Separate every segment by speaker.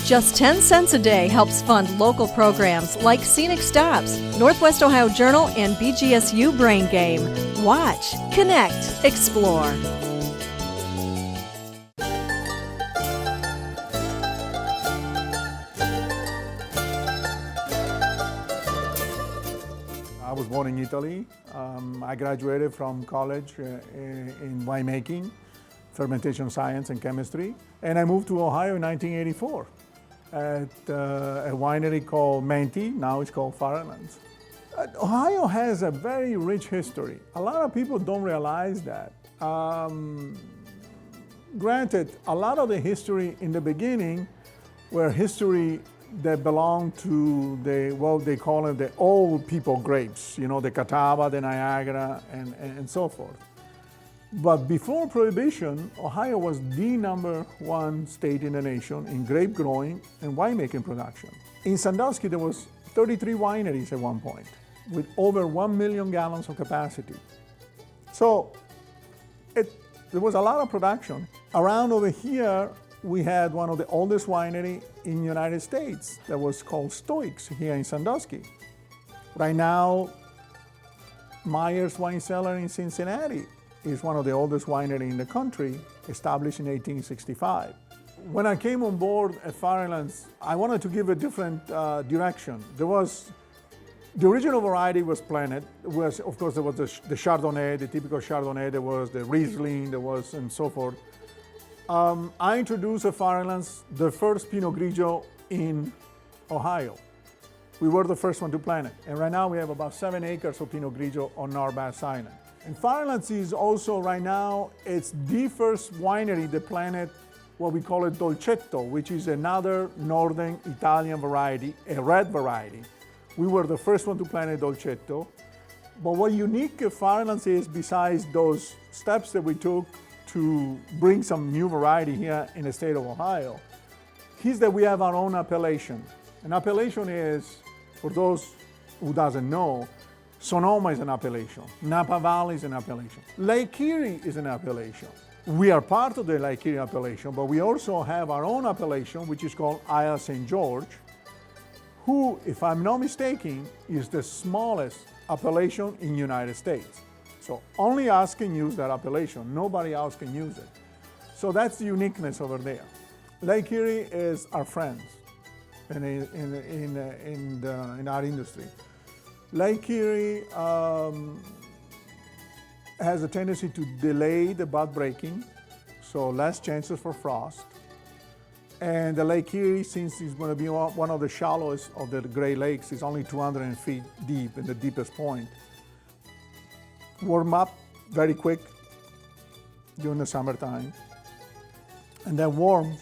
Speaker 1: Just 10 cents a day helps fund local programs like Scenic Stops, Northwest Ohio Journal, and BGSU Brain Game. Watch, connect, explore.
Speaker 2: I was born in Italy. I graduated from college in winemaking, fermentation science and chemistry. And I moved to Ohio in 1984 at a winery called Menti. Now it's called Firelands. Ohio has a very rich history. A lot of people don't realize that. Granted, a lot of the history in the beginning were history that belonged to what they call it, the old people grapes, you know, the Catawba, the Niagara, and so forth. But before Prohibition, Ohio was the #1 state in the nation in grape growing and winemaking production. In Sandusky, there was 33 wineries at one point with over 1 million gallons of capacity. So there was a lot of production. Around over here, we had one of the oldest winery in the United States that was called Stoics here in Sandusky. Right now, Myers Wine Cellar in Cincinnati is one of the oldest winery in the country, established in 1865. When I came on board at Firelands, I wanted to give a different direction. The original variety was planted. Of course, there was the Chardonnay, the typical Chardonnay. There was the Riesling, and so forth. I introduced at Firelands the first Pinot Grigio in Ohio. We were the first one to plant it. And right now we have about 7 acres of Pinot Grigio on Narbass Island. And Firelands is also right now, it's the first winery that planted what we call it Dolcetto, which is another northern Italian variety, a red variety. We were the first one to plant a Dolcetto. But what unique at Firelands is, besides those steps that we took to bring some new variety here in the state of Ohio, is that we have our own appellation. An appellation is, for those who doesn't know, Sonoma is an appellation, Napa Valley is an appellation, Lake Erie is an appellation. We are part of the Lake Erie appellation, but we also have our own appellation, which is called Isle St. George, who, if I'm not mistaken, is the smallest appellation in the United States. So only us can use that appellation. Nobody else can use it. So that's the uniqueness over there. Lake Erie is our friends in our industry. Lake Erie has a tendency to delay the bud breaking, so less chances for frost. And the Lake Erie, since it's going to be one of the shallowest of the Great Lakes, is only 200 feet deep in the deepest point. Warm up very quick during the summertime, and then warms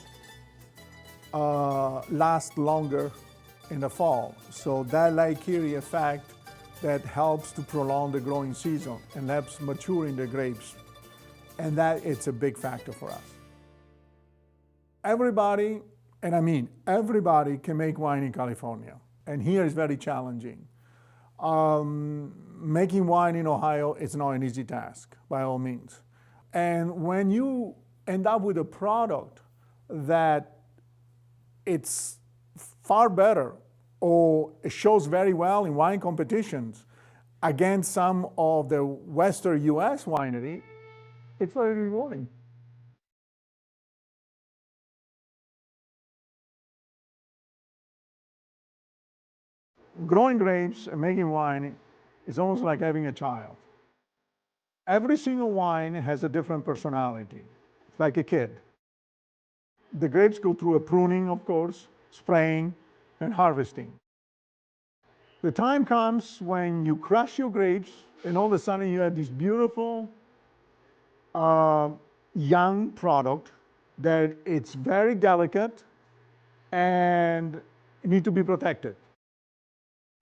Speaker 2: last longer in the fall. So that Lake Erie effect that helps to prolong the growing season and helps maturing the grapes, and that it's a big factor for us. Everybody, and I mean everybody, can make wine in California, and here is very challenging. Making wine in Ohio is not an easy task, by all means. And when you end up with a product that it's far better or it shows very well in wine competitions against some of the Western US winery, it's very rewarding. Growing grapes and making wine is almost like having a child. Every single wine has a different personality. It's like a kid. The grapes go through a pruning, of course, spraying, and harvesting. The time comes when you crush your grapes, and all of a sudden you have this beautiful young product that it's very delicate and need to be protected.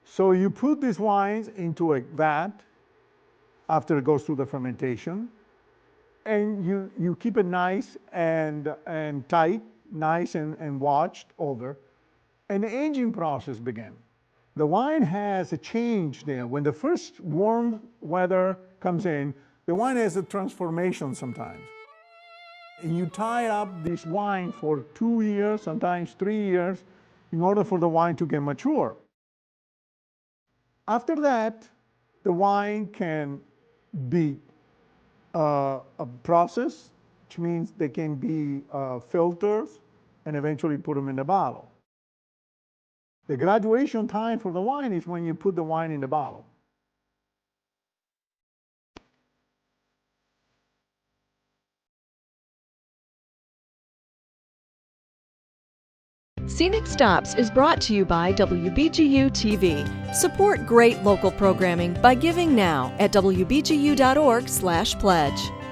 Speaker 2: So you put these wines into a vat after it goes through the fermentation, and you keep it nice and tight, nice and watched over, and the aging process begins. The wine has a change there. When the first warm weather comes in, the wine has a transformation sometimes. And you tie up this wine for 2 years, sometimes 3 years, in order for the wine to get mature. After that, the wine can be processed, which means they can be filtered and eventually put them in the bottle. The graduation time for the wine is when you put the wine in the bottle.
Speaker 1: Scenic Stops is brought to you by WBGU-TV. Support great local programming by giving now at wbgu.org/pledge.